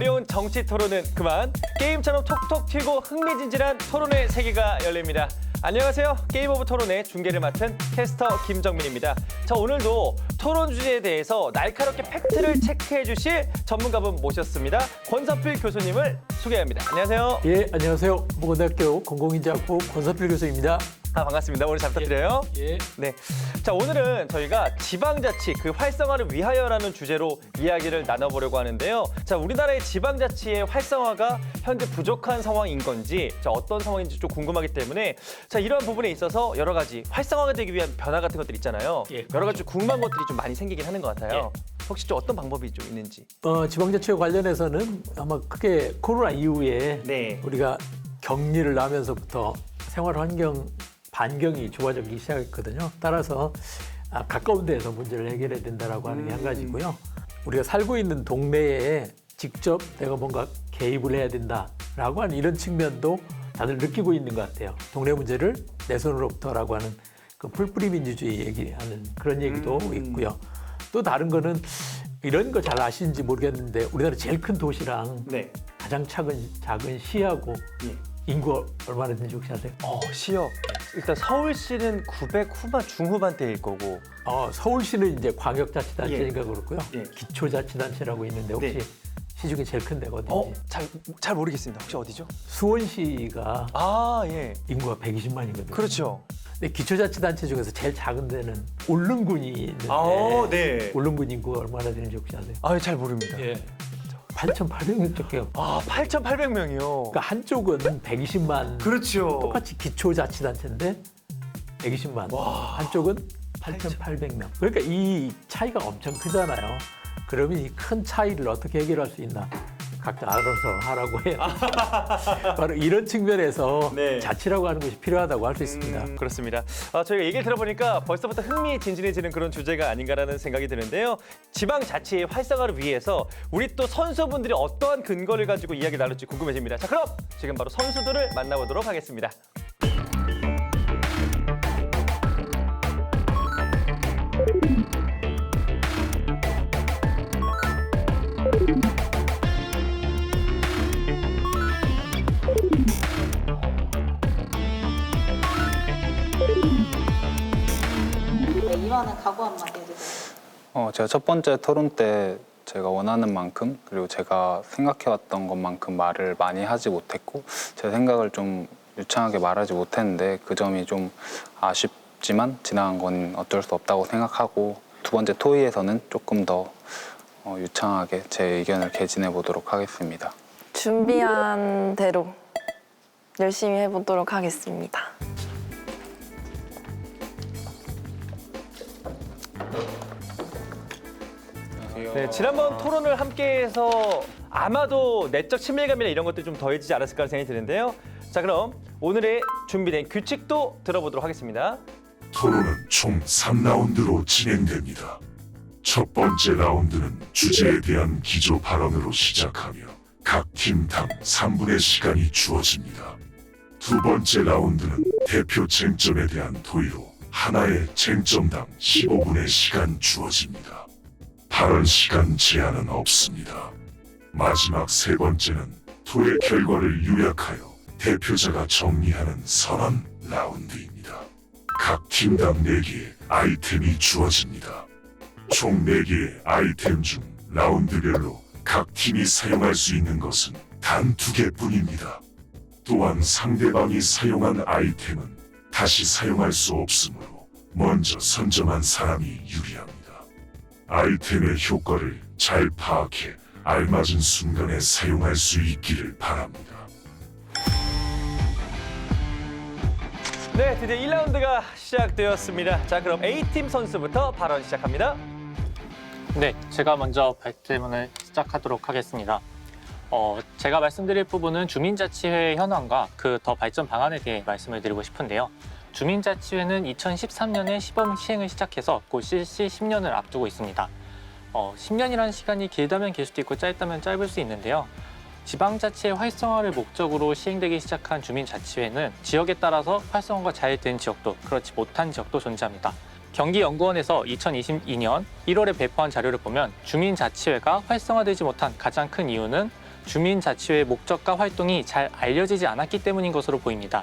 어려운 정치 토론은 그만. 게임처럼 톡톡 튀고 흥미진진한 토론의 세계가 열립니다. 안녕하세요. 게임 오브 토론의 중계를 맡은 캐스터 김정민입니다. 자, 오늘도 토론 주제에 대해서 날카롭게 팩트를 체크해 주실 전문가분 모셨습니다. 권서필 교수님을 소개합니다. 안녕하세요. 예, 안녕하세요. 모건대학교 공공인지학부 권서필 교수입니다. 반갑습니다. 오늘 잘 부탁드려요. 예. 네. 자, 오늘은 저희가 지방자치 그 활성화를 위하여라는 주제로 이야기를 나눠보려고 하는데요. 자, 우리나라의 지방자치의 활성화가 현재 부족한 상황인 건지, 자, 어떤 상황인지 좀 궁금하기 때문에 자, 이러한 부분에 있어서 여러 가지 활성화가 되기 위한 변화 같은 것들 있잖아요. 예, 여러 가지 좀 궁금한 것들이 좀 많이 생기긴 하는 것 같아요. 혹시 좀 어떤 방법이 좀 있는지. 지방자치와 관련해서는 아마 크게 코로나 이후에 네. 우리가 격리를 하면서부터 생활 환경 반경이 좋아지기 시작했거든요. 따라서 가까운 데에서 문제를 해결해야 된다라고 하는 게 한 가지고요. 우리가 살고 있는 동네에 직접 내가 뭔가 개입을 해야 된다라고 하는 이런 측면도 다들 느끼고 있는 것 같아요. 동네 문제를 내 손으로부터라고 하는 그 풀뿌리 민주주의 얘기하는 그런 얘기도 있고요. 또 다른 거는 이런 거 잘 아시는지 모르겠는데 우리나라 제일 큰 도시랑 네. 가장 작은 시하고 인구 얼마나 되는지 혹시 아세요? 시요. 일단 서울시는 900 후반, 중후반대일 거고. 서울시는 이제 광역자치단체니까 그렇고요. 예. 기초자치단체라고 있는데 혹시 네. 시 중에 제일 큰 데가 어딘지? 잘 모르겠습니다. 혹시 어디죠? 수원시가 예. 인구가 120만이거든요. 그렇죠. 근데 기초자치단체 중에서 제일 작은 데는 울릉군이 있는데 네. 울릉군 인구가 얼마나 되는지 혹시 아세요? 잘 모릅니다. 예. 8,800명 쪽이요. 8,800명이요. 그러니까 한쪽은 120만 그렇죠. 똑같이 기초자치단체인데 120만. 한쪽은 8,800명. 그러니까 이 차이가 엄청 크잖아요. 그러면 이 큰 차이를 어떻게 해결할 수 있나? 각자 알아서 하라고 해요. 바로 이런 측면에서 네. 자치라고 하는 것이 필요하다고 할 수 있습니다. 그렇습니다. 저희가 얘기를 들어보니까 벌써부터 흥미진진해지는 그런 주제가 아닌가라는 생각이 드는데요. 지방자치의 활성화를 위해서 우리 또 선수분들이 어떠한 근거를 가지고 이야기 나눌지 궁금해집니다. 자, 그럼 지금 바로 선수들을 만나보도록 하겠습니다. 이번에 각오 한마디 해주세요. 제가 첫 번째 토론 때 제가 원하는 만큼 그리고 제가 생각해왔던 것만큼 말을 많이 하지 못했고 제 생각을 좀 유창하게 말하지 못했는데 그 점이 좀 아쉽지만 지나간 건 어쩔 수 없다고 생각하고 두 번째 토의에서는 조금 더 유창하게 제 의견을 개진해 보도록 하겠습니다. 준비한 대로 열심히 해보도록 하겠습니다. 네, 지난번 토론을 함께해서 아마도 내적 친밀감이나 이런 것들이 좀 더해지지 않았을까 생각이 드는데요. 자, 그럼 오늘의 준비된 규칙도 들어보도록 하겠습니다. 토론은 총 3라운드로 진행됩니다. 첫 번째 라운드는 주제에 대한 기조 발언으로 시작하며 각 팀당 3분의 시간이 주어집니다. 두 번째 라운드는 대표 쟁점에 대한 토의로 하나의 쟁점당 15분의 시간 주어집니다. 발언 시간 제한은 없습니다. 마지막 세 번째는 토의 결과를 요약하여 대표자가 정리하는 선언 라운드입니다. 각 팀당 4개의 아이템이 주어집니다. 총 4개의 아이템 중 라운드별로 각 팀이 사용할 수 있는 것은 단 2개뿐입니다. 또한 상대방이 사용한 아이템은 다시 사용할 수 없으므로 먼저 선점한 사람이 유리합니다. 아이템의 효과를 잘 파악해 알맞은 순간에 사용할 수 있기를 바랍니다. 네, 드디어 1라운드가 시작되었습니다. 자, 그럼 A팀 선수부터 발언 시작합니다. 네, 제가 먼저 발제문을 시작하도록 하겠습니다. 제가 말씀드릴 부분은 주민자치회의 현황과 그 더 발전 방안에 대해 말씀을 드리고 싶은데요. 주민자치회는 2013년에 시범 시행을 시작해서 곧 실시 10년을 앞두고 있습니다. 10년이라는 시간이 길다면 길 수도 있고 짧다면 짧을 수 있는데요. 지방자치의 활성화를 목적으로 시행되기 시작한 주민자치회는 지역에 따라서 활성화가 잘 된 지역도 그렇지 못한 지역도 존재합니다. 경기연구원에서 2022년 1월에 배포한 자료를 보면 주민자치회가 활성화되지 못한 가장 큰 이유는 주민자치회의 목적과 활동이 잘 알려지지 않았기 때문인 것으로 보입니다.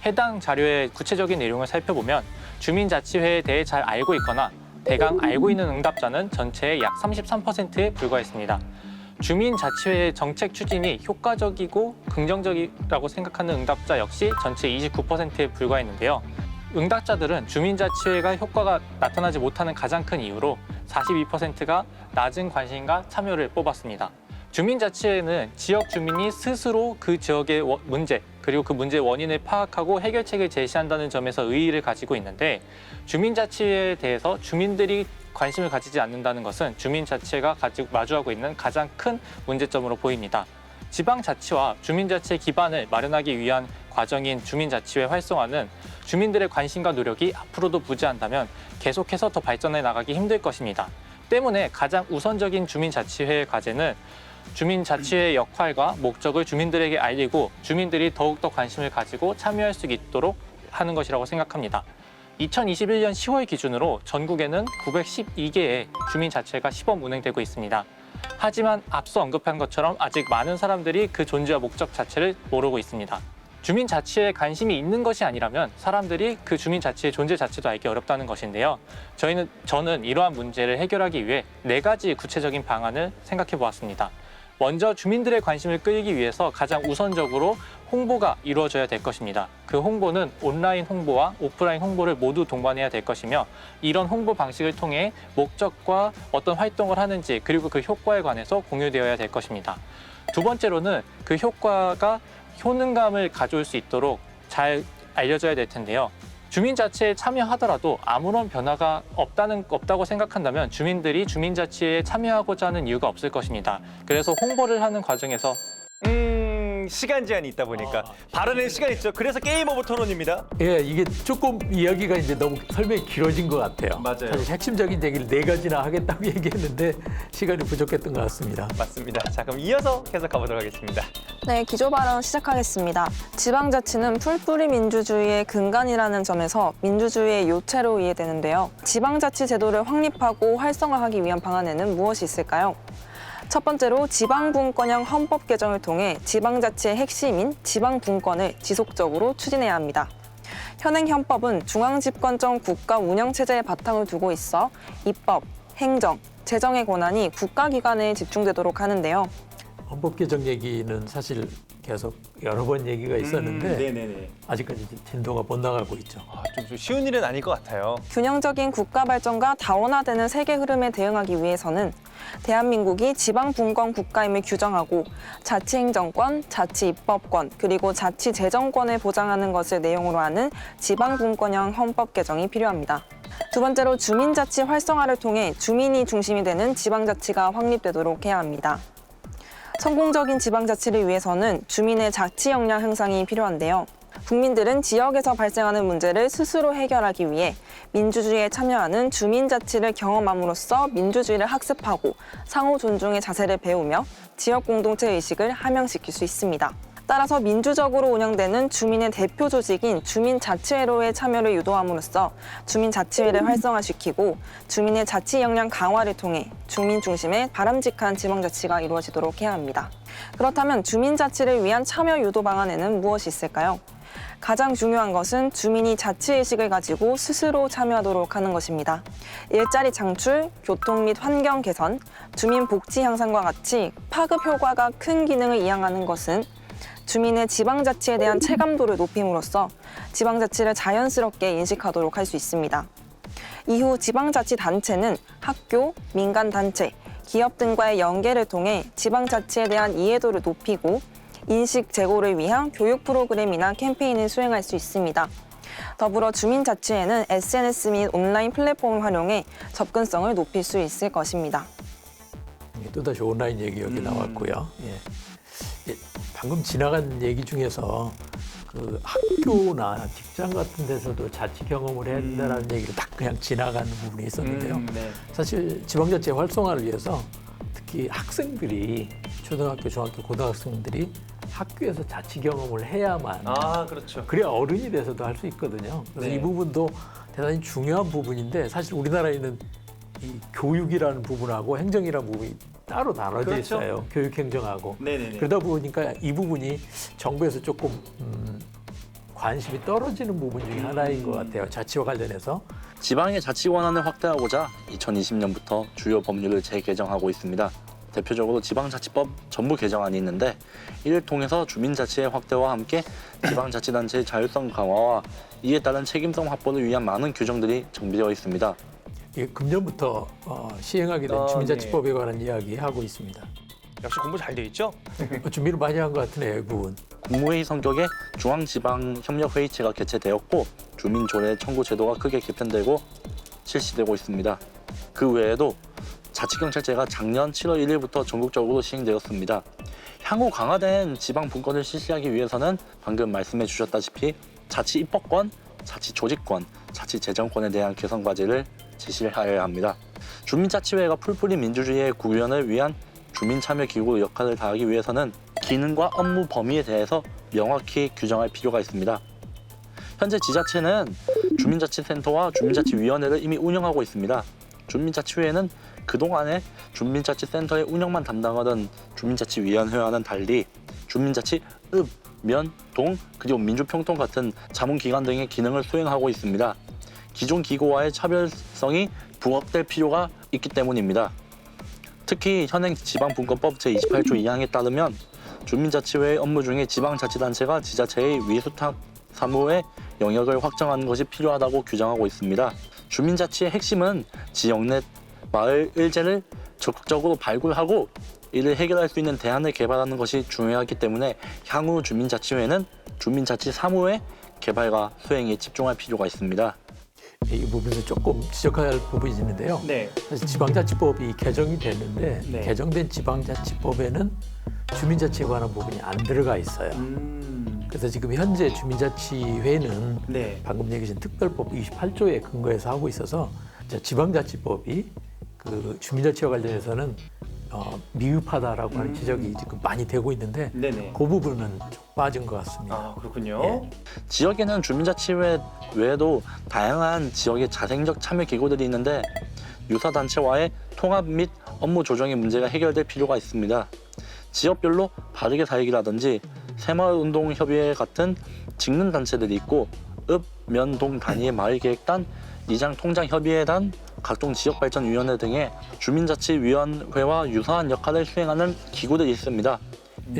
해당 자료의 구체적인 내용을 살펴보면 주민자치회에 대해 잘 알고 있거나 대강 알고 있는 응답자는 전체의 약 33%에 불과했습니다. 주민자치회의 정책 추진이 효과적이고 긍정적이라고 생각하는 응답자 역시 전체 29%에 불과했는데요. 응답자들은 주민자치회가 효과가 나타나지 못하는 가장 큰 이유로 42%가 낮은 관심과 참여를 뽑았습니다. 주민자치회는 지역 주민이 스스로 그 지역의 문제 그리고 그 문제의 원인을 파악하고 해결책을 제시한다는 점에서 의의를 가지고 있는데 주민자치회에 대해서 주민들이 관심을 가지지 않는다는 것은 주민자치회가 마주하고 있는 가장 큰 문제점으로 보입니다. 지방자치와 주민자치의 기반을 마련하기 위한 과정인 주민자치회 활성화는 주민들의 관심과 노력이 앞으로도 부재한다면 계속해서 더 발전해 나가기 힘들 것입니다. 때문에 가장 우선적인 주민자치회의 과제는 주민자치회의 역할과 목적을 주민들에게 알리고 주민들이 더욱더 관심을 가지고 참여할 수 있도록 하는 것이라고 생각합니다. 2021년 10월 기준으로 전국에는 912개의 주민자치회가 시범 운행되고 있습니다. 하지만 앞서 언급한 것처럼 아직 많은 사람들이 그 존재와 목적 자체를 모르고 있습니다. 주민자치회에 관심이 있는 것이 아니라면 사람들이 그 주민자치의 존재 자체도 알기 어렵다는 것인데요. 저는 이러한 문제를 해결하기 위해 4가지 구체적인 방안을 생각해 보았습니다. 먼저 주민들의 관심을 끌기 위해서 가장 우선적으로 홍보가 이루어져야 될 것입니다. 그 홍보는 온라인 홍보와 오프라인 홍보를 모두 동반해야 될 것이며 이런 홍보 방식을 통해 목적과 어떤 활동을 하는지 그리고 그 효과에 관해서 공유되어야 될 것입니다. 두 번째로는 그 효과가 효능감을 가져올 수 있도록 잘 알려져야 될 텐데요. 주민자치에 참여하더라도 아무런 변화가 없다고 생각한다면 주민들이 주민자치에 참여하고자 하는 이유가 없을 것입니다. 그래서 홍보를 하는 과정에서 시간 제한이 있다 보니까 발언의 시간이 있죠. 그래서 게임 오브 토론입니다. 예, 이게 조금 이야기가 이제 너무 설명이 길어진 것 같아요. 맞아요. 사실 핵심적인 얘기를 4가지나 하겠다고 얘기했는데 시간이 부족했던 것 같습니다. 맞습니다. 자, 그럼 이어서 계속 가보도록 하겠습니다. 네, 기조 발언 시작하겠습니다. 지방자치는 풀뿌리 민주주의의 근간이라는 점에서 민주주의의 요체로 이해되는데요. 지방자치 제도를 확립하고 활성화하기 위한 방안에는 무엇이 있을까요? 첫 번째로 지방분권형 헌법 개정을 통해 지방자치의 핵심인 지방분권을 지속적으로 추진해야 합니다. 현행 헌법은 중앙집권적 국가 운영체제의 바탕을 두고 있어 입법, 행정, 재정의 권한이 국가기관에 집중되도록 하는데요. 헌법 개정 얘기는 사실 계속 여러 번 얘기가 있었는데 네네네. 아직까지 진도가 못 나가고 있죠. 좀 쉬운 일은 아닐 것 같아요. 균형적인 국가 발전과 다원화되는 세계 흐름에 대응하기 위해서는 대한민국이 지방분권 국가임을 규정하고 자치행정권, 자치입법권, 그리고 자치재정권을 보장하는 것을 내용으로 하는 지방분권형 헌법 개정이 필요합니다. 두 번째로 주민자치 활성화를 통해 주민이 중심이 되는 지방자치가 확립되도록 해야 합니다. 성공적인 지방자치를 위해서는 주민의 자치 역량 향상이 필요한데요. 국민들은 지역에서 발생하는 문제를 스스로 해결하기 위해 민주주의에 참여하는 주민자치를 경험함으로써 민주주의를 학습하고 상호 존중의 자세를 배우며 지역 공동체 의식을 함양시킬 수 있습니다. 따라서 민주적으로 운영되는 주민의 대표 조직인 주민자치회로의 참여를 유도함으로써 주민자치회를 활성화시키고 주민의 자치 역량 강화를 통해 주민 중심의 바람직한 지방자치가 이루어지도록 해야 합니다. 그렇다면 주민자치를 위한 참여 유도 방안에는 무엇이 있을까요? 가장 중요한 것은 주민이 자치의식을 가지고 스스로 참여하도록 하는 것입니다. 일자리 창출, 교통 및 환경 개선, 주민 복지 향상과 같이 파급 효과가 큰 기능을 이행하는 것은 주민의 지방자치에 대한 체감도를 높임으로써 지방자치를 자연스럽게 인식하도록 할 수 있습니다. 이후 지방자치단체는 학교, 민간단체, 기업 등과의 연계를 통해 지방자치에 대한 이해도를 높이고 인식 제고를 위한 교육 프로그램이나 캠페인을 수행할 수 있습니다. 더불어 주민자치회는 SNS 및 온라인 플랫폼을 활용해 접근성을 높일 수 있을 것입니다. 또다시 온라인 얘기 여기 나왔고요. 예, 방금 지나간 얘기 중에서 그 학교나 직장 같은 데서도 자치 경험을 해야 된다는 얘기를 딱 그냥 지나간 부분이 있었는데요. 네. 사실 지방자치 활성화를 위해서 특히 학생들이 초등학교, 중학교, 고등학생들이 학교에서 자치 경험을 해야만 그렇죠. 그래야 어른이 돼서도 할 수 있거든요. 그래서 네. 이 부분도 대단히 중요한 부분인데 사실 우리나라에는 이 교육이라는 부분하고 행정이라는 부분이 따로 나눠져 그렇죠. 있어요. 교육행정하고. 네네네. 그러다 보니까 이 부분이 정부에서 조금 관심이 떨어지는 부분 중에 하나인 것 같아요. 자치와 관련해서. 지방의 자치 권한을 확대하고자 2020년부터 주요 법률을 재개정하고 있습니다. 대표적으로 지방자치법 전부 개정안이 있는데 이를 통해서 주민자치의 확대와 함께 지방자치단체의 자율성 강화와 이에 따른 책임성 확보를 위한 많은 규정들이 정비되어 있습니다. 이게 금년부터 시행하게 된 주민자치법에 관한 이야기 하고 있습니다. 역시 공부 잘 돼 있죠? 준비를 많이 한 것 같으네요, 이 부분. 국무회의 성격의 중앙지방협력회의체가 개최되었고 주민조례 청구 제도가 크게 개편되고 실시되고 있습니다. 그 외에도 자치경찰제가 작년 7월 1일부터 전국적으로 시행되었습니다. 향후 강화된 지방 분권을 실시하기 위해서는 방금 말씀해 주셨다시피 자치 입법권, 자치 조직권, 자치 재정권에 대한 개선 과제를 제시해야 합니다. 주민자치회가 풀뿌리 민주주의의 구현을 위한 주민참여기구 역할을 다하기 위해서는 기능과 업무 범위에 대해서 명확히 규정할 필요가 있습니다. 현재 지자체는 주민자치센터와 주민자치위원회를 이미 운영하고 있습니다. 주민자치회는 그동안에 주민자치센터의 운영만 담당하던 주민자치위원회와는 달리 주민자치 읍, 면, 동, 그리고 민주평통 같은 자문기관 등의 기능을 수행하고 있습니다. 기존 기구와의 차별성이 부합될 필요가 있기 때문입니다. 특히 현행 지방분권법 제28조 2항에 따르면 주민자치회의 업무 중에 지방자치단체가 지자체의 위수탁 사무의 영역을 확정하는 것이 필요하다고 규정하고 있습니다. 주민자치의 핵심은 지역 내 마을 일제를 적극적으로 발굴하고 이를 해결할 수 있는 대안을 개발하는 것이 중요하기 때문에 향후 주민자치회는 주민자치 사무의 개발과 수행에 집중할 필요가 있습니다. 이 부분에서 조금 지적할 부분이 있는데요. 네. 사실 지방자치법이 개정이 됐는데 네. 개정된 지방자치법에는 주민자치에 관한 부분이 안 들어가 있어요. 그래서 지금 현재 주민자치회는 네. 방금 얘기하신 특별법 28조에 근거해서 하고 있어서 지방자치법이 그 주민자치와 관련해서는 미흡하다라고 하는 지적이 지금 많이 되고 있는데 네네. 그 부분은 좀 빠진 것 같습니다. 아, 그렇군요. 예. 지역에는 주민자치회 외에도 다양한 지역의 자생적 참여 기구들이 있는데 유사단체와의 통합 및 업무 조정의 문제가 해결될 필요가 있습니다. 지역별로 바르게 살기라든지 새마을운동협의회 같은 직능 단체들이 있고 읍, 면, 동 단위의 마을계획단, 이장통장협의회단, 각종 지역발전위원회 등의 주민자치위원회와 유사한 역할을 수행하는 기구들이 있습니다.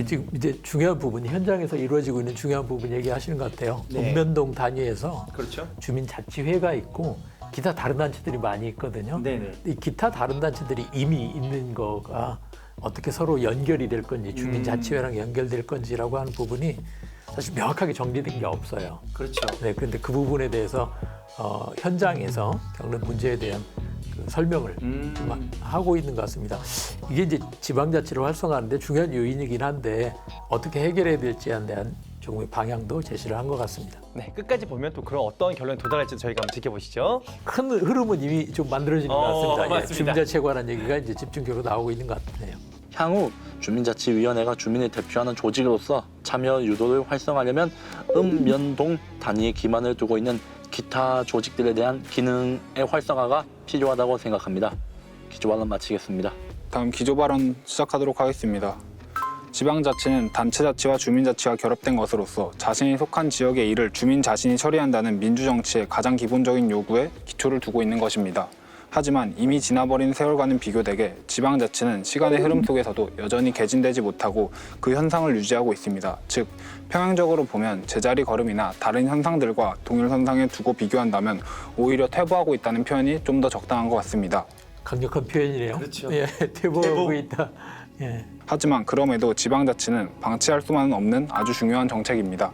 지금 이제 중요한 부분이 현장에서 이루어지고 있는 중요한 부분 얘기하시는 것 같아요. 네. 읍면동 단위에서 그렇죠. 주민자치회가 있고 기타 다른 단체들이 많이 있거든요. 네네. 이 기타 다른 단체들이 이미 있는 거가 어떻게 서로 연결이 될 건지 주민자치회랑 연결될 건지라고 하는 부분이 사실 명확하게 정리된 게 없어요. 그렇죠. 네, 그런데 그 부분에 대해서 현장에서 겪는 문제에 대한 그 설명을 좀 하고 있는 것 같습니다. 이게 이제 지방자치를 활성화하는데 중요한 요인이긴 한데 어떻게 해결해야 될지에 대한 조금의 방향도 제시를 한 것 같습니다. 네, 끝까지 보면 또 그런 어떤 결론에 도달할지 저희가 한번 지켜보시죠. 큰 흐름은 이미 좀 만들어지는 것 같습니다. 예, 맞습니다. 주민자치에 관한 얘기가 이제 집중적으로 나오고 있는 것 같네요. 향후 주민자치위원회가 주민을 대표하는 조직으로서 참여 유도를 활성화하려면 읍면동 단위의 기반을 두고 있는 기타 조직들에 대한 기능의 활성화가 필요하다고 생각합니다. 기조 발언 마치겠습니다. 다음 기조 발언 시작하도록 하겠습니다. 지방자치는 단체자치와 주민자치가 결합된 것으로서 자신이 속한 지역의 일을 주민 자신이 처리한다는 민주정치의 가장 기본적인 요구에 기초를 두고 있는 것입니다. 하지만 이미 지나버린 세월과는 비교되게 지방자치는 시간의 흐름 속에서도 여전히 개진되지 못하고 그 현상을 유지하고 있습니다. 즉, 평행적으로 보면 제자리 걸음이나 다른 현상들과 동일선상에 두고 비교한다면 오히려 퇴보하고 있다는 표현이 좀 더 적당한 것 같습니다. 강력한 표현이네요. 그렇죠. 예, 퇴보하고 있다. 예. 하지만 그럼에도 지방자치는 방치할 수만은 없는 아주 중요한 정책입니다.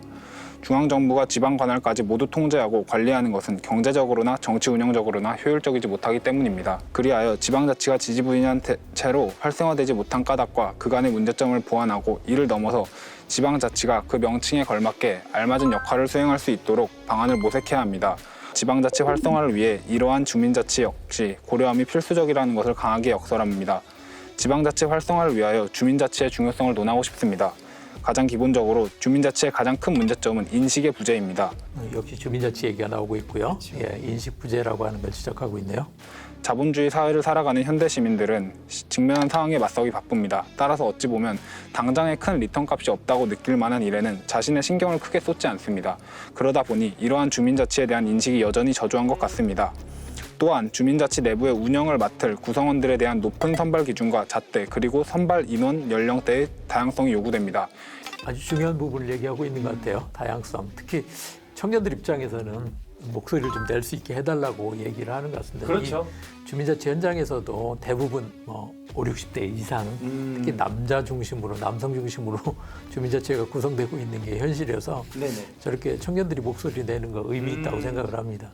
중앙정부가 지방 관할까지 모두 통제하고 관리하는 것은 경제적으로나 정치 운영적으로나 효율적이지 못하기 때문입니다. 그리하여 지방자치가 지지부진한 채로 활성화되지 못한 까닭과 그간의 문제점을 보완하고 이를 넘어서 지방자치가 그 명칭에 걸맞게 알맞은 역할을 수행할 수 있도록 방안을 모색해야 합니다. 지방자치 활성화를 위해 이러한 주민자치 역시 고려함이 필수적이라는 것을 강하게 역설합니다. 지방자치 활성화를 위하여 주민자치의 중요성을 논하고 싶습니다. 가장 기본적으로 주민자치의 가장 큰 문제점은 인식의 부재입니다. 역시 주민자치 얘기가 나오고 있고요. 예, 인식 부재라고 하는 걸 지적하고 있네요. 자본주의 사회를 살아가는 현대 시민들은 직면한 상황에 맞서기 바쁩니다. 따라서 어찌 보면 당장의 큰 리턴 값이 없다고 느낄 만한 일에는 자신의 신경을 크게 쏟지 않습니다. 그러다 보니 이러한 주민자치에 대한 인식이 여전히 저조한 것 같습니다. 또한 주민자치 내부의 운영을 맡을 구성원들에 대한 높은 선발 기준과 잣대 그리고 선발 인원 연령대의 다양성이 요구됩니다. 아주 중요한 부분을 얘기하고 있는 것 같아요. 다양성. 특히 청년들 입장에서는 목소리를 좀 낼 수 있게 해달라고 얘기를 하는 것 같습니다. 그렇죠. 이 주민자치 현장에서도 대부분 5, 60대 이상 특히 남자 중심으로 남성 중심으로 주민자치가 구성되고 있는 게 현실이어서 네네. 저렇게 청년들이 목소리 내는 거 의미 있다고 생각을 합니다.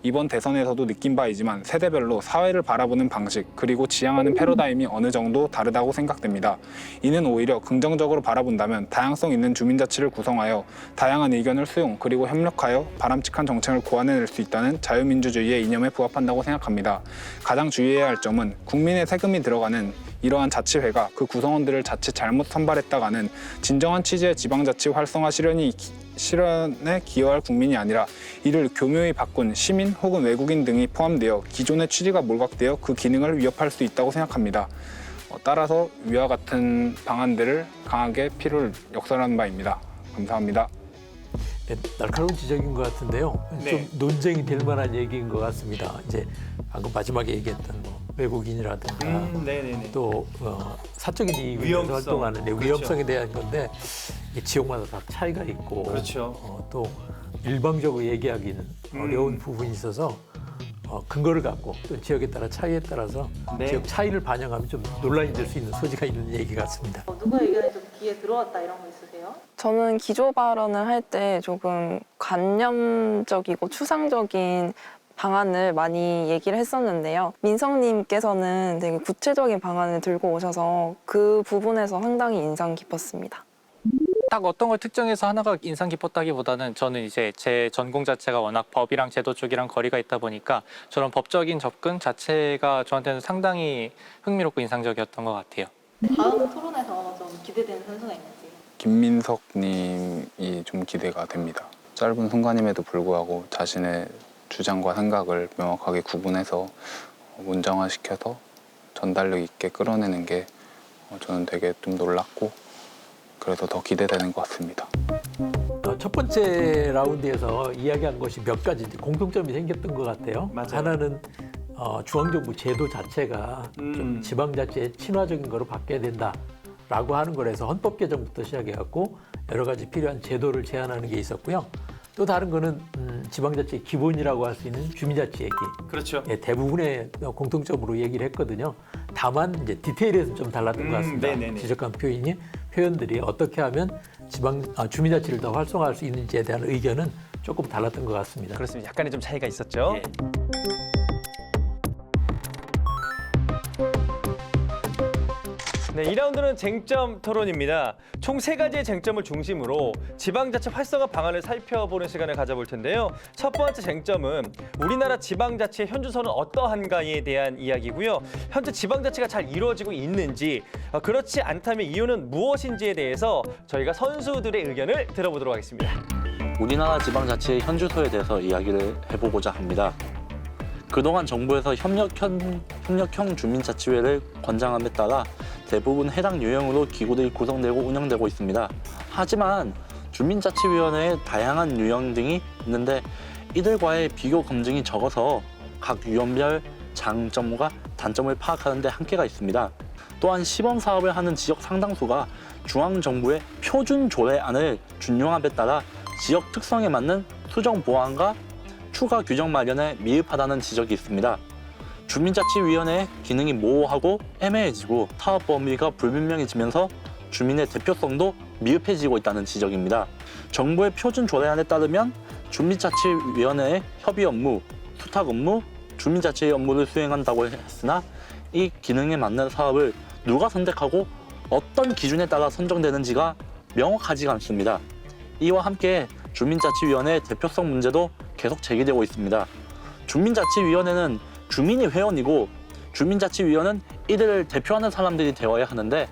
이번 대선에서도 느낀 바이지만 세대별로 사회를 바라보는 방식 그리고 지향하는 패러다임이 어느 정도 다르다고 생각됩니다. 이는 오히려 긍정적으로 바라본다면 다양성 있는 주민자치를 구성하여 다양한 의견을 수용 그리고 협력하여 바람직한 정책을 고안해낼 수 있다는 자유민주주의의 이념에 부합한다고 생각합니다. 가장 주의해야 할 점은 국민의 세금이 들어가는 이러한 자치회가 그 구성원들을 자칫 잘못 선발했다가는 진정한 취지의 지방자치 활성화 실현에 기여할 국민이 아니라 이를 교묘히 바꾼 시민 혹은 외국인 등이 포함되어 기존의 취지가 몰각되어 그 기능을 위협할 수 있다고 생각합니다. 따라서 위와 같은 방안들을 강하게 필요를 역설하는 바입니다. 감사합니다. 네, 날카로운 지적인 것 같은데요. 네. 좀 논쟁이 될 만한 얘기인 것 같습니다. 이제 방금 마지막에 얘기했던 외국인이라든가 네네네. 또 사적인 이익을 위험성. 위해서 활동하는 그렇죠. 위험성에 대한 건데 이게 지역마다 다 차이가 있고 그렇죠. 또 일방적으로 얘기하기는 어려운 부분이 있어서 근거를 갖고 또 지역에 따라 차이에 따라서 네. 지역 차이를 반영하면 좀 논란이 될 수 있는 소지가 있는 얘기 같습니다. 누구의 의견이 좀 귀에 들어왔다 이런 거 있으세요? 저는 기조 발언을 할 때 조금 관념적이고 추상적인 방안을 많이 얘기를 했었는데요. 민성님께서는 되게 구체적인 방안을 들고 오셔서 그 부분에서 상당히 인상 깊었습니다. 딱 어떤 걸 특정해서 하나가 인상 깊었다기보다는 저는 이제 제 전공 자체가 워낙 법이랑 제도 쪽이랑 거리가 있다 보니까 저런 법적인 접근 자체가 저한테는 상당히 흥미롭고 인상적이었던 것 같아요. 다음 토론에서 좀 기대되는 선수가 있는지. 김민석 님이 좀 기대가 됩니다. 짧은 순간임에도 불구하고 자신의 주장과 생각을 명확하게 구분해서 문장화시켜서 전달력 있게 끌어내는 게 저는 되게 좀 놀랍고 그래서 더 기대되는 것 같습니다. 첫 번째 라운드에서 이야기한 것이 몇 가지 공통점이 생겼던 것 같아요. 맞아요. 하나는 중앙정부 제도 자체가 좀 지방자치의 친화적인 거로 바뀌어야 된다라고 하는 거라서 헌법 개정부터 시작해갖고 여러 가지 필요한 제도를 제안하는 게 있었고요. 또 다른 거는 지방자치의 기본이라고 할 수 있는 주민자치 얘기. 그렇죠. 예, 대부분의 공통점으로 얘기를 했거든요. 다만 이제 디테일에서 좀 달랐던 것 같습니다. 네네네. 지적한 표현들이 어떻게 하면 주민자치를 더 활성화할 수 있는지에 대한 의견은 조금 달랐던 것 같습니다. 그렇습니다. 약간의 좀 차이가 있었죠. 예. 네, 2라운드는 쟁점 토론입니다. 총 3가지의 쟁점을 중심으로 지방자치 활성화 방안을 살펴보는 시간을 가져볼 텐데요. 첫 번째 쟁점은 우리나라 지방자치의 현주소는 어떠한가에 대한 이야기고요. 현재 지방자치가 잘 이루어지고 있는지, 그렇지 않다면 이유는 무엇인지에 대해서 저희가 선수들의 의견을 들어보도록 하겠습니다. 우리나라 지방자치의 현주소에 대해서 이야기를 해보고자 합니다. 그동안 정부에서 협력형 주민자치회를 권장함에 따라 대부분 해당 유형으로 기구들이 구성되고 운영되고 있습니다. 하지만 주민자치위원회의 다양한 유형 등이 있는데 이들과의 비교 검증이 적어서 각 유형별 장점과 단점을 파악하는 데 한계가 있습니다. 또한 시범 사업을 하는 지역 상당수가 중앙정부의 표준 조례안을 준용함에 따라 지역 특성에 맞는 수정 보완과 추가 규정 마련에 미흡하다는 지적이 있습니다. 주민자치위원회의 기능이 모호하고 애매해지고 사업 범위가 불분명해지면서 주민의 대표성도 미흡해지고 있다는 지적입니다. 정부의 표준 조례안에 따르면 주민자치위원회의 협의 업무, 수탁 업무, 주민자치의 업무를 수행한다고 했으나 이 기능에 맞는 사업을 누가 선택하고 어떤 기준에 따라 선정되는지가 명확하지가 않습니다. 이와 함께 주민자치위원회의 대표성 문제도 계속 제기되고 있습니다. 주민자치위원회는 주민이 회원이고 주민자치위원은 이들을 대표하는 사람들이 되어야 하는데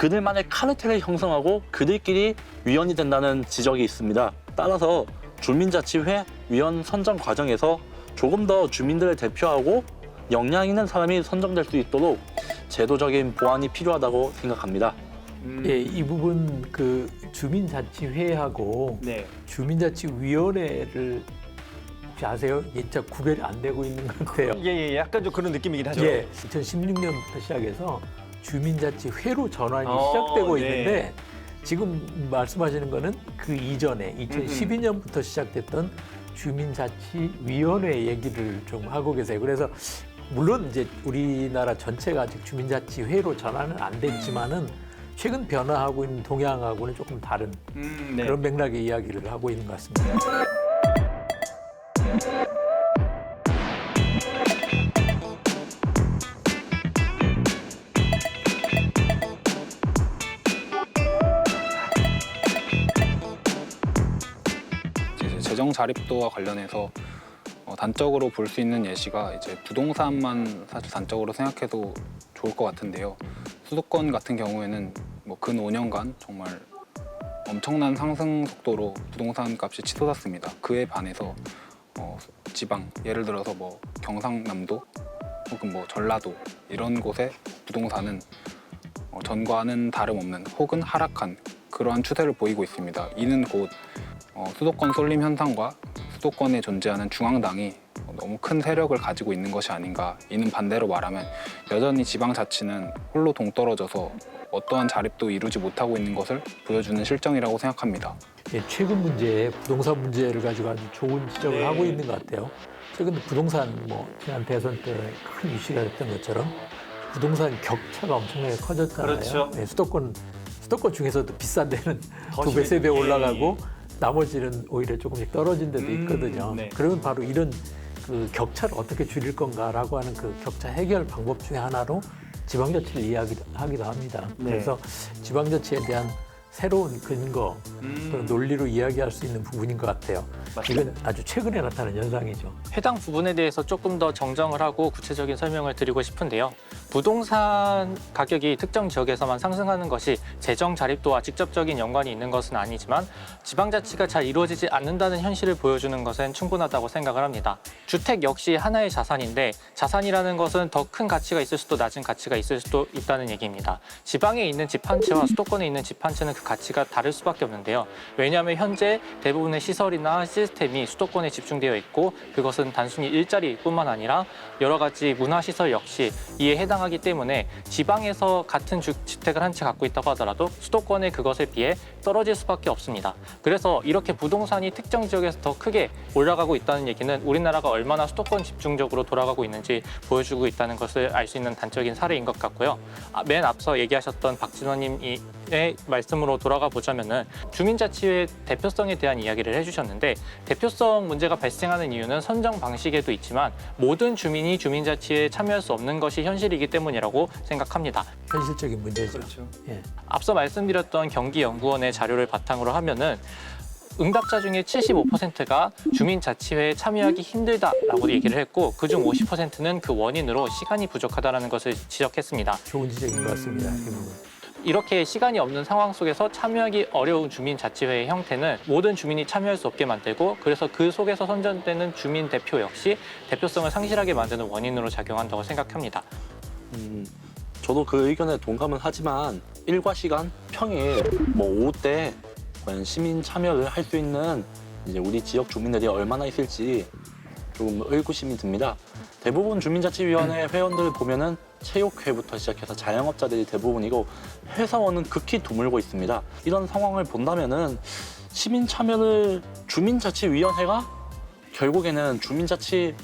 그들만의 카르텔을 형성하고 그들끼리 위원이 된다는 지적이 있습니다. 따라서 주민자치회 위원 선정 과정에서 조금 더 주민들을 대표하고 역량 있는 사람이 선정될 수 있도록 제도적인 보완이 필요하다고 생각합니다. 예, 이 부분 그 주민자치회하고 네. 주민자치위원회를 혹시 아세요? 이게 진짜 구별이 안 되고 있는 것 같아요. 예, 약간 좀 그런 느낌이긴 하죠. 예, 2016년부터 시작해서 주민자치회로 전환이 어, 시작되고 네. 있는데 지금 말씀하시는 거는 그 이전에 2012년부터 시작됐던 주민자치위원회 얘기를 좀 하고 계세요. 그래서 물론 이제 우리나라 전체가 아직 주민자치회로 전환은 안 됐지만은 최근 변화하고 있는 동향하고는 조금 다른 네. 그런 맥락의 이야기를 하고 있는 것 같습니다. 이제 재정 자립도와 관련해서 단적으로 볼 수 있는 예시가 이제 부동산만 사실 단적으로 생각해도 좋을 것 같은데요. 수도권 같은 경우에는 뭐 근 5년간 정말 엄청난 상승 속도로 부동산 값이 치솟았습니다. 그에 반해서 지방, 예를 들어서 뭐 경상남도 혹은 뭐 전라도 이런 곳의 부동산은 전과는 다름없는 혹은 하락한 그러한 추세를 보이고 있습니다. 이는 곧 수도권 쏠림 현상과 수도권에 존재하는 중앙당이 너무 큰 세력을 가지고 있는 것이 아닌가. 이는 반대로 말하면 여전히 지방자치는 홀로 동떨어져서 어떠한 자립도 이루지 못하고 있는 것을 보여주는 실정이라고 생각합니다. 예, 최근 문제에 부동산 문제를 가지고 아주 좋은 지적을 네. 하고 있는 것 같아요. 최근 부동산 뭐 지난 대선 때 큰 이슈가 됐던 것처럼 부동산 격차가 엄청나게 커졌잖아요. 그렇죠. 예, 수도권 중에서도 비싼 데는 더 두 배, 세 배 심해. 올라가고 나머지는 오히려 조금씩 떨어진 데도 있거든요. 네. 그러면 바로 이런 그 격차를 어떻게 줄일 건가라고 하는 그 격차 해결 방법 중에 하나로 지방자치를 이야기하기도 합니다. 네. 그래서 지방자치에 대한 새로운 근거 또는 논리로 이야기할 수 있는 부분인 것 같아요. 맞습니다. 이건 아주 최근에 나타난 현상이죠. 해당 부분에 대해서 조금 더 정정을 하고 구체적인 설명을 드리고 싶은데요. 부동산 가격이 특정 지역에서만 상승하는 것이 재정 자립도와 직접적인 연관이 있는 것은 아니지만 지방자치가 잘 이루어지지 않는다는 현실을 보여주는 것은 충분하다고 생각을 합니다. 주택 역시 하나의 자산인데 자산이라는 것은 더 큰 가치가 있을 수도 낮은 가치가 있을 수도 있다는 얘기입니다. 지방에 있는 집 한 채와 수도권에 있는 집 한 채는 그 가치가 다를 수밖에 없는데요. 왜냐하면 현재 대부분의 시설이나 시스템이 수도권에 집중되어 있고 그것은 단순히 일자리뿐만 아니라 여러 가지 문화시설 역시 이에 해당하기 때문에 지방에서 같은 주택을 한 채 갖고 있다고 하더라도 수도권에 그것에 비해 떨어질 수밖에 없습니다. 그래서 이렇게 부동산이 특정 지역에서 더 크게 올라가고 있다는 얘기는 우리나라가 얼마나 수도권 집중적으로 돌아가고 있는지 보여주고 있다는 것을 알 수 있는 단적인 사례인 것 같고요. 맨 앞서 얘기하셨던 박진원님의 말씀으로 돌아가 보자면은 주민자치회 대표성에 대한 이야기를 해주셨는데 대표성 문제가 발생하는 이유는 선정 방식에도 있지만 모든 주민이 주민자치회에 참여할 수 없는 것이 현실이기 때문이라고 생각합니다. 현실적인 문제죠. 그렇죠. 예. 앞서 말씀드렸던 경기연구원의 자료를 바탕으로 하면은 응답자 중에 75%가 주민자치회에 참여하기 힘들다라고 얘기를 했고 그중 50%는 그 원인으로 시간이 부족하다는 것을 지적했습니다. 좋은 지적인 것 같습니다. 이 부분. 이렇게 시간이 없는 상황 속에서 참여하기 어려운 주민자치회의 형태는 모든 주민이 참여할 수 없게 만들고 그래서 그 속에서 선정되는 주민 대표 역시 대표성을 상실하게 만드는 원인으로 작용한다고 생각합니다. 저도 그 의견에 동감은 하지만 일과 시간 평일 뭐 오후 때 과연 시민 참여를 할 수 있는 이제 우리 지역 주민들이 얼마나 있을지 조금 의구심이 듭니다. 대부분 주민자치위원회 회원들 보면은 체육회부터 시작해서 자영업자들이 대부분이고 회사원은 극히 드물고 있습니다. 이런 상황을 본다면은 시민 참여를 주민자치위원회가 결국에는 주민자치를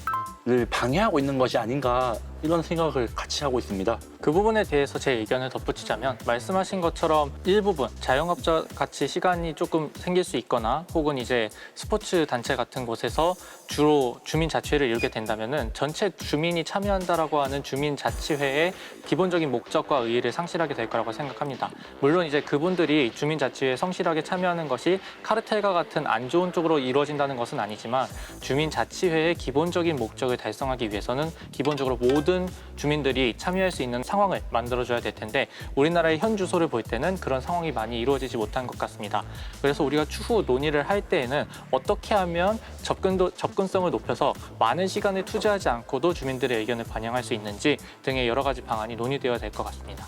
방해하고 있는 것이 아닌가 이런 생각을 같이 하고 있습니다. 그 부분에 대해서 제 의견을 덧붙이자면 말씀하신 것처럼 일부분 자영업자 같이 시간이 조금 생길 수 있거나 혹은 이제 스포츠 단체 같은 곳에서 주로 주민자치회를 이루게 된다면은 전체 주민이 참여한다라고 하는 주민자치회의 기본적인 목적과 의의를 상실하게 될 거라고 생각합니다. 물론 이제 그분들이 주민자치회에 성실하게 참여하는 것이 카르텔과 같은 안 좋은 쪽으로 이루어진다는 것은 아니지만 주민자치회의 기본적인 목적을 달성하기 위해서는 기본적으로 모든 주민들이 참여할 수 있는 상황을 만들어줘야 될 텐데 우리나라의 현 주소를 볼 때는 그런 상황이 많이 이루어지지 못한 것 같습니다. 그래서 우리가 추후 논의를 할 때에는 어떻게 하면 접근성을 높여서 많은 시간을 투자하지 않고도 주민들의 의견을 반영할 수 있는지 등의 여러 가지 방안이 논의되어야 될 것 같습니다.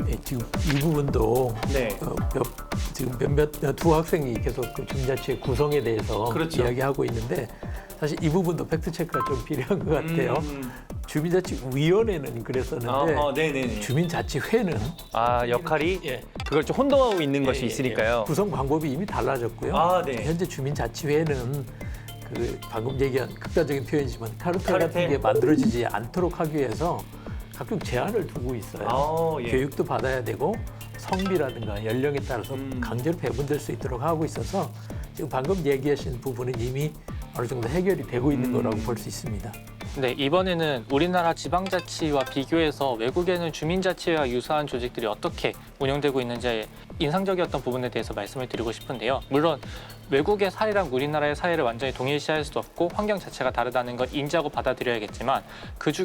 네, 지금 이 부분도 네. 지금 두 학생이 계속 그 주민자치의 구성에 대해서 그렇죠. 이야기하고 있는데 사실 이 부분도 팩트 체크가 좀 필요한 것 같아요. 주민자치위원회는 그랬었는데 네네네. 주민자치회는 역할이 예, 그걸 좀 혼동하고 있는 것이 예, 있으니까요. 구성 방법이 이미 달라졌고요. 네. 현재 주민자치회는 그 방금 얘기한 극단적인 표현이지만 카르텔 카르텔. 같은 게 만들어지지 않도록 하기 위해서 각종 제한을 두고 있어요. 예. 교육도 받아야 되고 성비라든가 연령에 따라서 강제로 배분될 수 있도록 하고 있어서 지금 방금 얘기하신 부분은 이미 어느 정도 해결이 되고 있는 거라고 볼 수 있습니다. 네, 이번에는 우리나라 지방자치와 비교해서 외국에는 주민자치회와 유사한 조직들이 어떻게 운영되고 있는지 인상적이었던 부분에 대해서 말씀을 드리고 싶은데요. 물론 외국의 사례랑 우리나라의 사례를 완전히 동일시할 수 없고 환경 자체가 다르다는 걸 인지하고 받아들여야겠지만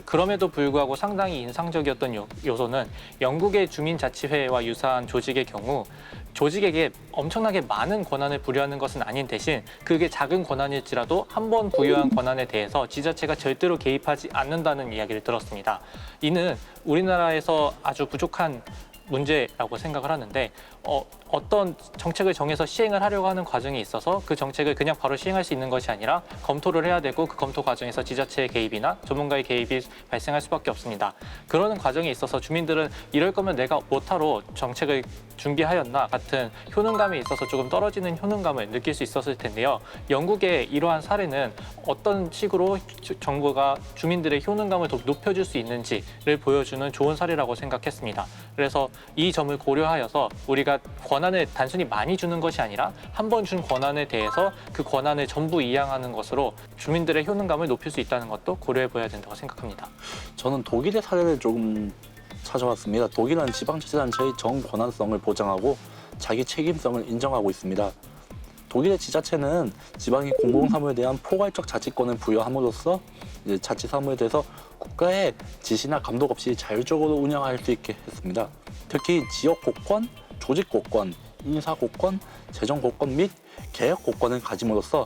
그럼에도 불구하고 상당히 인상적이었던 요소는 영국의 주민자치회와 유사한 조직의 경우 조직에게 엄청나게 많은 권한을 부여하는 것은 아닌 대신 그게 작은 권한일지라도 한 번 부여한 권한에 대해서 지자체가 절대로 개입하지 않는다는 이야기를 들었습니다. 이는 우리나라에서 아주 부족한 문제라고 생각을 하는데 어떤 정책을 정해서 시행을 하려고 하는 과정에 있어서 그 정책을 그냥 바로 시행할 수 있는 것이 아니라 검토를 해야 되고 그 검토 과정에서 지자체의 개입이나 전문가의 개입이 발생할 수밖에 없습니다. 그러는 과정에 있어서 주민들은 이럴 거면 내가 뭐하러 정책을 준비하였나 같은 효능감에 있어서 조금 떨어지는 효능감을 느낄 수 있었을 텐데요. 영국의 이러한 사례는 어떤 식으로 정부가 주민들의 효능감을 더 높여줄 수 있는지를 보여주는 좋은 사례라고 생각했습니다. 그래서 이 점을 고려하여서 우리가 권한을 단순히 많이 주는 것이 아니라 한 번 준 권한에 대해서 그 권한을 전부 이양하는 것으로 주민들의 효능감을 높일 수 있다는 것도 고려해 보아야 된다고 생각합니다. 저는 독일의 사례를 조금 찾아왔습니다. 독일은 지방자치단체의 정권한성을 보장하고 자기 책임성을 인정하고 있습니다. 독일의 지자체는 지방의 공공사무에 대한 포괄적 자치권을 부여함으로써 이제 자치사무에 대해서 국가의 지시나 감독 없이 자율적으로 운영할 수 있게 했습니다. 특히 지역고권, 조직고권, 인사고권, 재정고권 및 개혁고권을 가짐으로써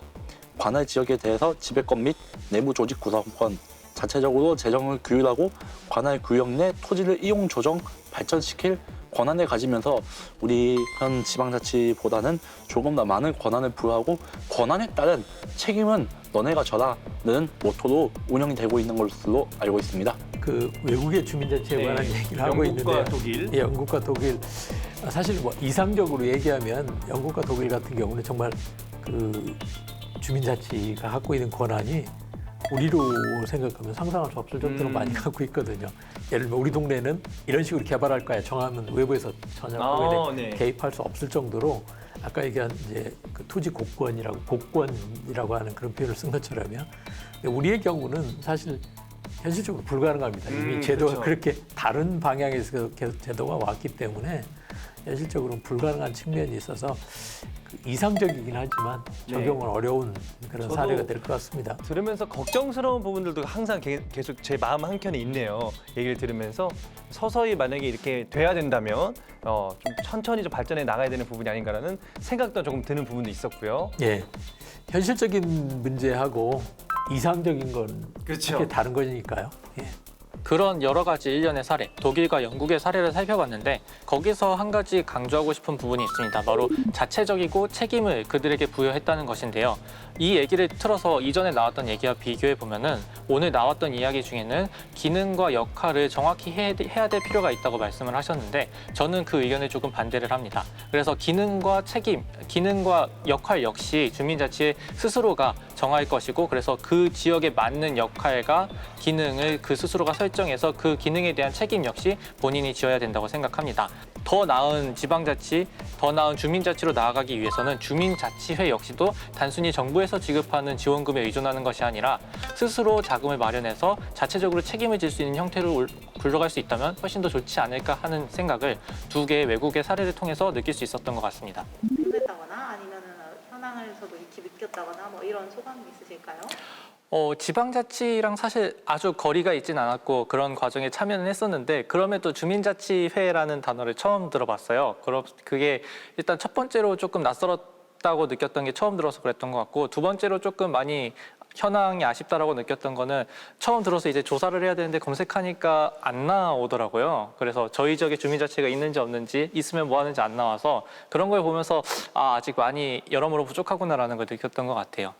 관할 지역에 대해서 지배권 및 내부 조직 구성권, 자체적으로 재정을 규율하고 관할 구역 내 토지를 이용 조정, 발전시킬 권한을 가지면서 우리 현 지방자치보다는 조금 더 많은 권한을 부여하고 권한에 따른 책임은 너네가 져라는 모토로 운영이 되고 있는 것으로 알고 있습니다. 그 외국의 주민자치에 관한 얘기를 하고 있는데 독일. 예, 영국과 독일 사실 뭐 이상적으로 얘기하면 영국과 독일 같은 경우는 정말 그 주민자치가 갖고 있는 권한이 우리로 생각하면 상상할 수 없을 정도로 많이 갖고 있거든요. 예를 들면 우리 동네는 이런 식으로 개발할 거야 정하면 외부에서 전혀 개입할 수 없을 정도로 아까 얘기한 이제 그 토지 곡권이라고 하는 그런 표현을 쓴 것처럼요. 근데 우리의 경우는 사실 현실적으로 불가능합니다. 이미 제도가 그렇죠. 그렇게 다른 방향에서 계속 제도가 왔기 때문에 현실적으로는 불가능한 측면이 있어서 이상적이긴 하지만 적용은 어려운 그런 사례가 될 것 같습니다. 들으면서 걱정스러운 부분들도 항상 계속 제 마음 한켠에 있네요. 얘기를 들으면서 서서히 만약에 이렇게 돼야 된다면 좀 천천히 좀 발전해 나가야 되는 부분이 아닌가라는 생각도 조금 드는 부분도 있었고요. 예, 현실적인 문제하고 이상적인 건 그렇죠. 크게 다른 거니까요. 예. 그런 여러 가지 일련의 사례, 독일과 영국의 사례를 살펴봤는데 거기서 한 가지 강조하고 싶은 부분이 있습니다. 바로 자체적이고 책임을 그들에게 부여했다는 것인데요. 이 얘기를 틀어서 이전에 나왔던 얘기와 비교해 보면은 오늘 나왔던 이야기 중에는 기능과 역할을 정확히 해야 될 필요가 있다고 말씀을 하셨는데 저는 그 의견에 조금 반대를 합니다. 그래서 기능과 책임, 기능과 역할 역시 주민자치 스스로가 정할 것이고 그래서 그 지역에 맞는 역할과 기능을 그 스스로가 설정해서 그 기능에 대한 책임 역시 본인이 지어야 된다고 생각합니다. 더 나은 지방자치, 더 나은 주민자치로 나아가기 위해서는 주민자치회 역시도 단순히 정부에서 지급하는 지원금에 의존하는 것이 아니라 스스로 자금을 마련해서 자체적으로 책임을 질 수 있는 형태로 굴러갈 수 있다면 훨씬 더 좋지 않을까 하는 생각을 두 개의 외국의 사례를 통해서 느낄 수 있었던 것 같습니다. 필요했다거나 아니면 현황에서도 익히 느꼈다거나 뭐 이런 소감이 있으실까요? 지방자치랑 사실 아주 거리가 있진 않았고 그런 과정에 참여는 했었는데 그럼에도 주민자치회라는 단어를 처음 들어봤어요. 그게 일단 첫 번째로 조금 낯설었다고 느꼈던 게 처음 들어서 그랬던 것 같고 두 번째로 조금 많이 현황이 아쉽다라고 느꼈던 거는 처음 들어서 이제 조사를 해야 되는데 검색하니까 안 나오더라고요. 그래서 저희 지역에 주민자치가 있는지 없는지 있으면 뭐 하는지 안 나와서 그런 걸 보면서 아직 많이 여러모로 부족하구나라는 걸 느꼈던 것 같아요.